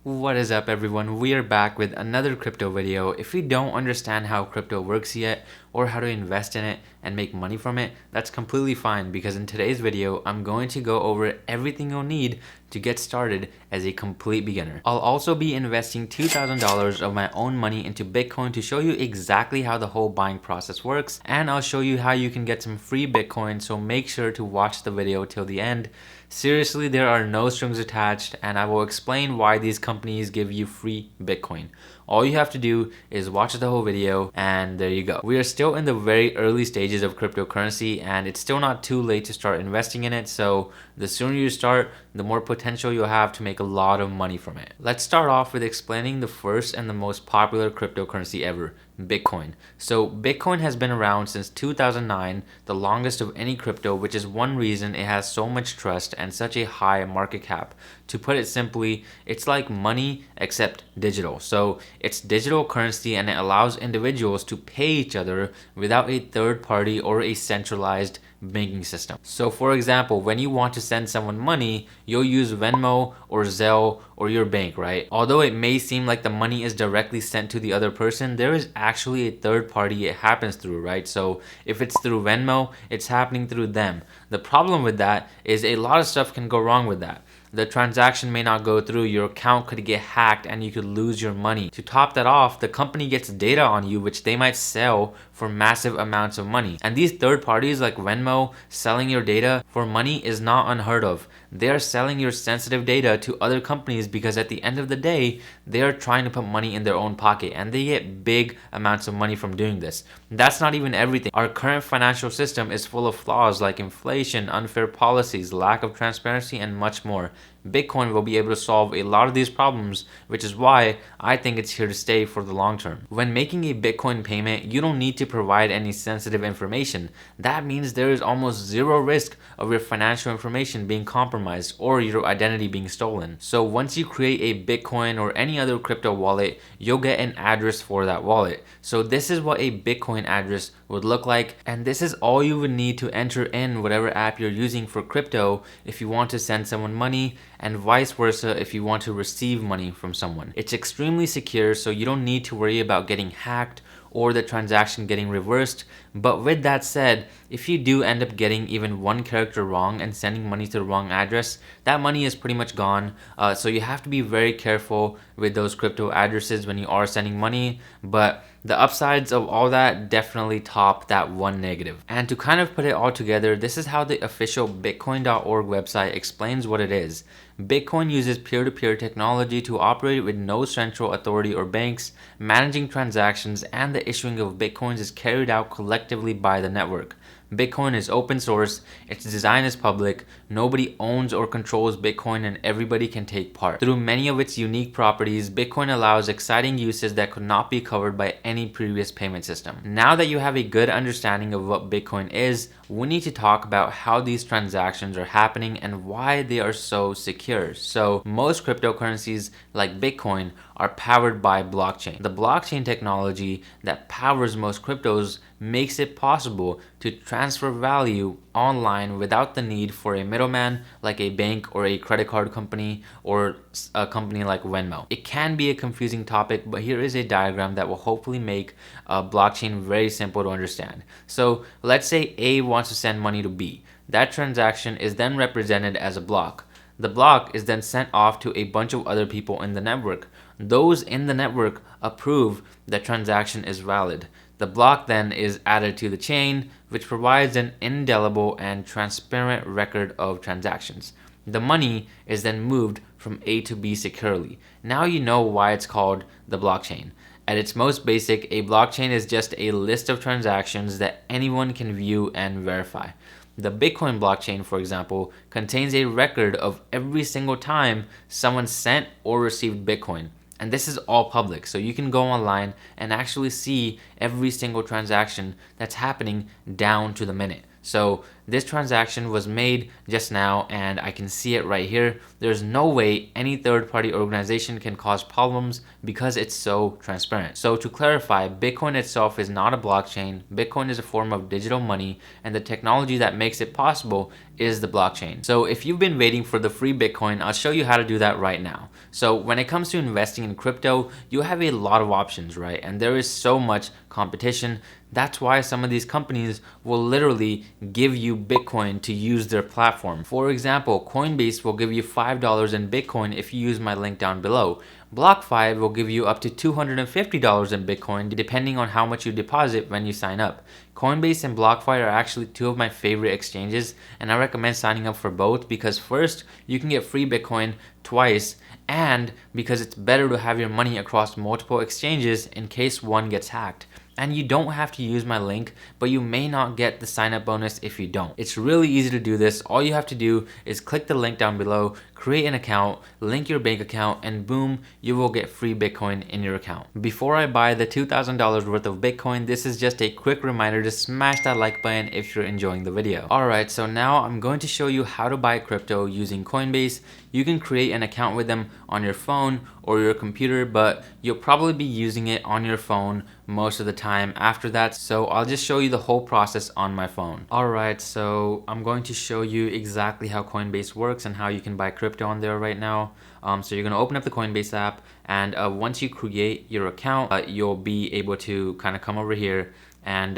What is up, everyone? We are back with another crypto video. If you don't understand how crypto works yet or how to invest in it and make money from it, that's completely fine, because in today's video I'm going to go over everything you'll need to get started as a complete beginner. I'll also be investing $2,000 of my own money into Bitcoin to show you exactly how the whole buying process works, and I'll show you how you can get some free Bitcoin, so make sure to watch the video till the end. Seriously, there are no strings attached, and I will explain why these companies give you free Bitcoin. All you have to do is watch the whole video, and there you go. We are still in the very early stages of cryptocurrency, and it's still not too late to start investing in it, so the sooner you start, the more potential you'll have to make a lot of money from it. Let's start off with explaining the first and the most popular cryptocurrency ever, Bitcoin. So Bitcoin has been around since 2009, the longest of any crypto, which is one reason it has so much trust and such a high market cap. To put it simply, it's like money except digital. So it's digital currency, and it allows individuals to pay each other without a third party or a centralized banking system. So for example, when you want to send someone money, you'll use Venmo or Zelle or your bank, right? Although it may seem like the money is directly sent to the other person, there is actually a third party it happens through, right? So if it's through Venmo, it's happening through them. The problem with that is a lot of stuff can go wrong with that. The transaction may not go through, your account could get hacked, and you could lose your money. To top that off, the company gets data on you, which they might sell for massive amounts of money. And these third parties like Venmo selling your data for money is not unheard of. They are selling your sensitive data to other companies because at the end of the day, they are trying to put money in their own pocket, and they get big amounts of money from doing this. That's not even everything. Our current financial system is full of flaws like inflation, unfair policies, lack of transparency, and much more. Bitcoin will be able to solve a lot of these problems, which is why I think it's here to stay for the long term. When making a Bitcoin payment, you don't need to provide any sensitive information. That means there is almost zero risk of your financial information being compromised or your identity being stolen. So once you create a Bitcoin or any other crypto wallet, you'll get an address for that wallet. So this is what a Bitcoin address would look like, and this is all you would need to enter in whatever app you're using for crypto if you want to send someone money, and vice versa if you want to receive money from someone. It's extremely secure, so you don't need to worry about getting hacked or the transaction getting reversed. But with that said, if you do end up getting even one character wrong and sending money to the wrong address, that money is pretty much gone. So you have to be very careful with those crypto addresses when you are sending money. But the upsides of all that definitely top that one negative. And to kind of put it all together, this is how the official Bitcoin.org website explains what it is. Bitcoin uses peer-to-peer technology to operate with no central authority or banks. Managing transactions and the issuing of Bitcoins is carried out collectively by the network. Bitcoin is open source, its design is public, nobody owns or controls Bitcoin, and everybody can take part. Through many of its unique properties, Bitcoin allows exciting uses that could not be covered by any previous payment system. Now that you have a good understanding of what Bitcoin is, we need to talk about how these transactions are happening and why they are so secure. So most cryptocurrencies like Bitcoin are powered by blockchain. The blockchain technology that powers most cryptos makes it possible to transfer value online without the need for a middleman like a bank or a credit card company or a company like Venmo. It can be a confusing topic, but here is a diagram that will hopefully make blockchain very simple to understand. So let's say A wants to send money to B. That transaction is then represented as a block. The block is then sent off to a bunch of other people in the network. Those in the network approve that transaction is valid. The block then is added to the chain, which provides an indelible and transparent record of transactions. The money is then moved from A to B securely. Now you know why it's called the blockchain. At its most basic, a blockchain is just a list of transactions that anyone can view and verify. The Bitcoin blockchain, for example, contains a record of every single time someone sent or received Bitcoin. And this is all public, so you can go online and actually see every single transaction that's happening down to the minute. So this transaction was made just now, and I can see it right here. There's no way any third-party organization can cause problems because it's so transparent. So to clarify, Bitcoin itself is not a blockchain. Bitcoin is a form of digital money, and the technology that makes it possible is the blockchain. So if you've been waiting for the free Bitcoin, I'll show you how to do that right now. So when it comes to investing in crypto, you have a lot of options, right? And there is so much competition. That's why some of these companies will literally give you Bitcoin to use their platform. For example, Coinbase will give you $5 in Bitcoin if you use my link down below. BlockFi will give you up to $250 in Bitcoin depending on how much you deposit when you sign up. Coinbase and BlockFi are actually two of my favorite exchanges, and I recommend signing up for both because first, you can get free Bitcoin twice, and because it's better to have your money across multiple exchanges in case one gets hacked. And you don't have to use my link, but you may not get the sign up bonus if you don't. It's really easy to do this. All you have to do is click the link down below, create an account, link your bank account, and boom, you will get free Bitcoin in your account. Before I buy the $2,000 worth of Bitcoin, this is just a quick reminder to smash that like button if you're enjoying the video. Alright, so now I'm going to show you how to buy crypto using Coinbase. You can create an account with them on your phone or your computer, but you'll probably be using it on your phone most of the time after that. So I'll just show you the whole process on my phone. Alright, so I'm going to show you exactly how Coinbase works and how you can buy crypto on there right now. So you're going to open up the Coinbase app, and once you create your account, you'll be able to kind of come over here, and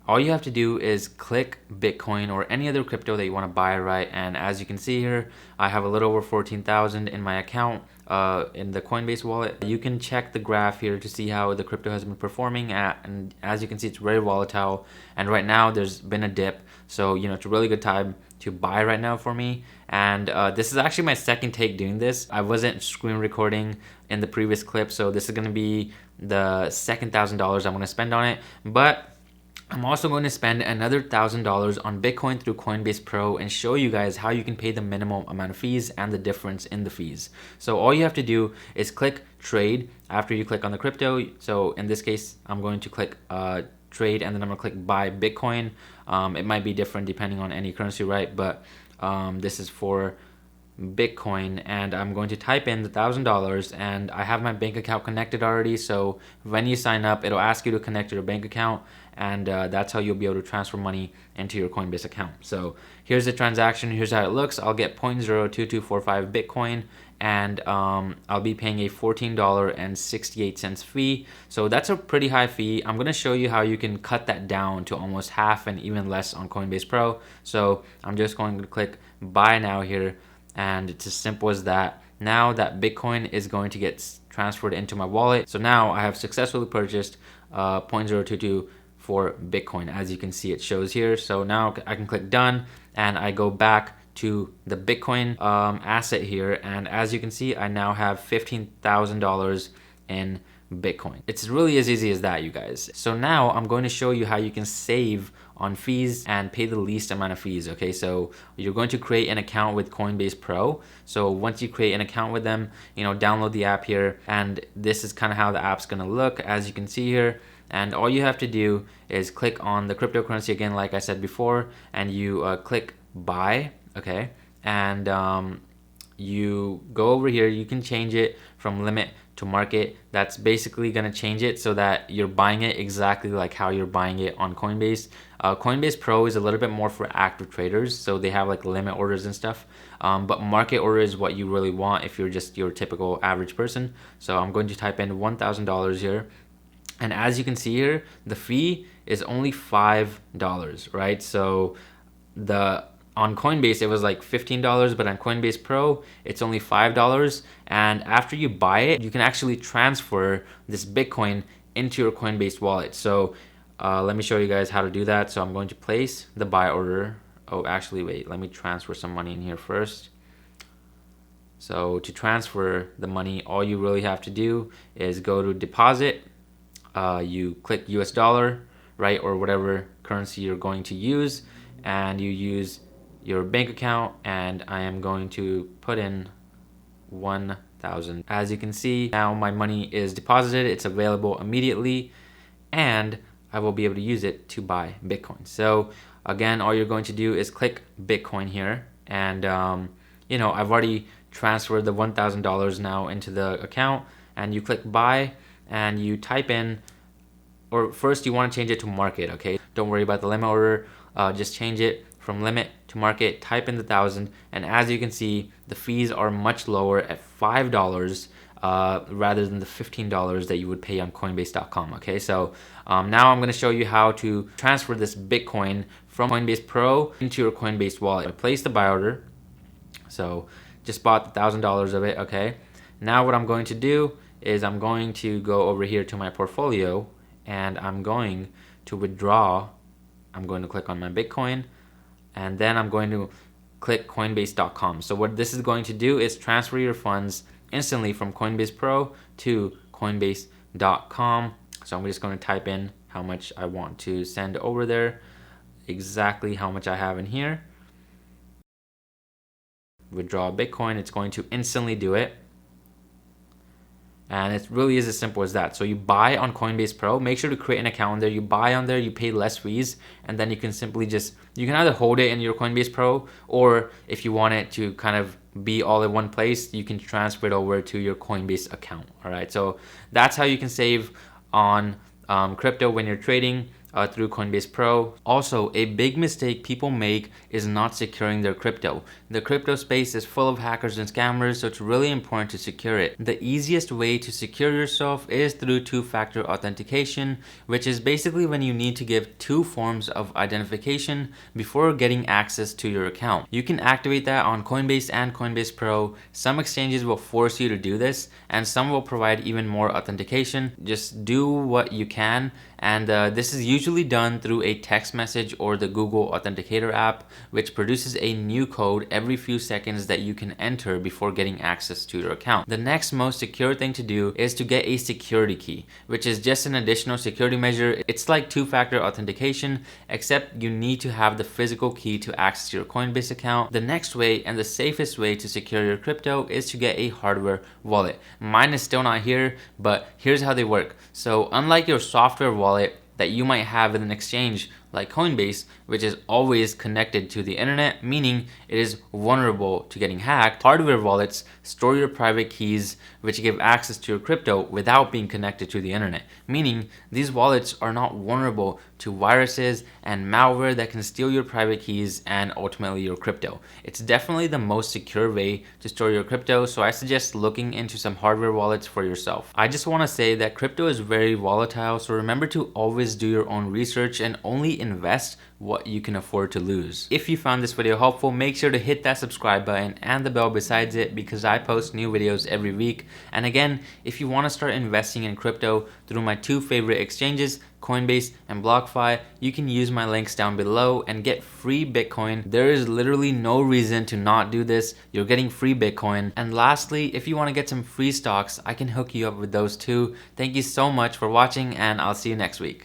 all you have to do is click Bitcoin or any other crypto that you want to buy, right? And as you can see here, I have a little over 14,000 in my account in the Coinbase wallet. You can check the graph here to see how the crypto has been performing and as you can see, it's very volatile. And right now there's been a dip. So, it's a really good time to buy right now for me. And this is actually my second take doing this. I wasn't screen recording in the previous clip, so this is going to be the second $1,000 I'm going to spend on it. But I'm also going to spend another $1,000 on Bitcoin through Coinbase Pro and show you guys how you can pay the minimum amount of fees and the difference in the fees. So all you have to do is click trade after you click on the crypto. So in this case, I'm going to click trade, and then I'm going to click buy Bitcoin. It might be different depending on any currency, right? But this is for Bitcoin, and I'm going to type in the $1,000, and I have my bank account connected already. So when you sign up, it'll ask you to connect your bank account, and that's how you'll be able to transfer money into your Coinbase account. So here's the transaction. Here's how it looks. I'll get 0.02245 Bitcoin, and I'll be paying a $14.68 fee. So that's a pretty high fee. I'm going to show you how you can cut that down to almost half and even less on Coinbase Pro. So I'm just going to click buy now here, and it's as simple as that. Now that Bitcoin is going to get transferred into my wallet. So now I have successfully purchased 0.022 for Bitcoin. As you can see, it shows here. So now I can click done, and I go back to the Bitcoin asset here, and as you can see, I now have $15,000 in Bitcoin. It's really as easy as that, you guys. So now I'm going to show you how you can save on fees and pay the least amount of fees. Okay, so you're going to create an account with Coinbase Pro. So once you create an account with them, download the app here, and this is kind of how the app's going to look, as you can see here. And all you have to do is click on the cryptocurrency again, like I said before, and you click buy. Okay, and you go over here. You can change it from limit to market. That's basically going to change it so that you're buying it exactly like how you're buying it on Coinbase. Coinbase Pro is a little bit more for active traders, so they have like limit orders and stuff, but market order is what you really want if you're just your typical average person. So I'm going to type in $1,000 here, and as you can see here, the fee is only $5, right? So on Coinbase, it was like $15, but on Coinbase Pro, it's only $5. And after you buy it, you can actually transfer this Bitcoin into your Coinbase wallet. So let me show you guys how to do that. So I'm going to place the buy order. Oh, actually, wait, let me transfer some money in here first. So to transfer the money, all you really have to do is go to deposit. You click US dollar, right, or whatever currency you're going to use, and you use your bank account, and I am going to put in 1,000. As you can see, now my money is deposited. It's available immediately, and I will be able to use it to buy Bitcoin. So again, all you're going to do is click Bitcoin here, and I've already transferred the $1,000 now into the account, and you click buy, and you type in, or first you want to change it to market. Okay, don't worry about the limit order. Just change it from limit to market, type in the 1,000, and as you can see, the fees are much lower at $5 rather than the $15 that you would pay on Coinbase.com. Okay, so now I'm going to show you how to transfer this Bitcoin from Coinbase Pro into your Coinbase wallet. I placed the buy order, so just bought the $1,000 of it. Okay, now what I'm going to do is I'm going to go over here to my portfolio and I'm going to withdraw. I'm going to click on my Bitcoin and then I'm going to click Coinbase.com. So what this is going to do is transfer your funds instantly from Coinbase Pro to Coinbase.com. So I'm just going to type in how much I want to send over there, exactly how much I have in here. Withdraw Bitcoin, it's going to instantly do it. And it really is as simple as that. So you buy on Coinbase Pro, make sure to create an account there. You buy on there, you pay less fees, and then you can simply you can either hold it in your Coinbase Pro, or if you want it to kind of be all in one place, you can transfer it over to your Coinbase account. All right, so that's how you can save on crypto when you're trading through Coinbase Pro. Also, a big mistake people make is not securing their crypto. The crypto space is full of hackers and scammers, so it's really important to secure it. The easiest way to secure yourself is through two-factor authentication, which is basically when you need to give two forms of identification before getting access to your account. You can activate that on Coinbase and Coinbase Pro. Some exchanges will force you to do this, and some will provide even more authentication. Just do what you can, and this is usually done through a text message or the Google Authenticator app, which produces a new code every few seconds that you can enter before getting access to your account. The next most secure thing to do is to get a security key, which is just an additional security measure. It's like two-factor authentication, except you need to have the physical key to access your Coinbase account. The next way and the safest way to secure your crypto is to get a hardware wallet. Mine is still not here, but here's how they work. So unlike your software wallet that you might have in an exchange like Coinbase, which is always connected to the internet, meaning it is vulnerable to getting hacked, hardware wallets store your private keys, which give access to your crypto without being connected to the internet, meaning these wallets are not vulnerable to viruses and malware that can steal your private keys and ultimately your crypto. It's definitely the most secure way to store your crypto, so I suggest looking into some hardware wallets for yourself. I just want to say that crypto is very volatile, so remember to always do your own research and only invest what you can afford to lose. If you found this video helpful, make sure to hit that subscribe button and the bell besides it, because I post new videos every week. And again, if you want to start investing in crypto through my two favorite exchanges, Coinbase and BlockFi, you can use my links down below and get free Bitcoin. There is literally no reason to not do this. You're getting free Bitcoin. And lastly, if you want to get some free stocks, I can hook you up with those too. Thank you so much for watching, and I'll see you next week.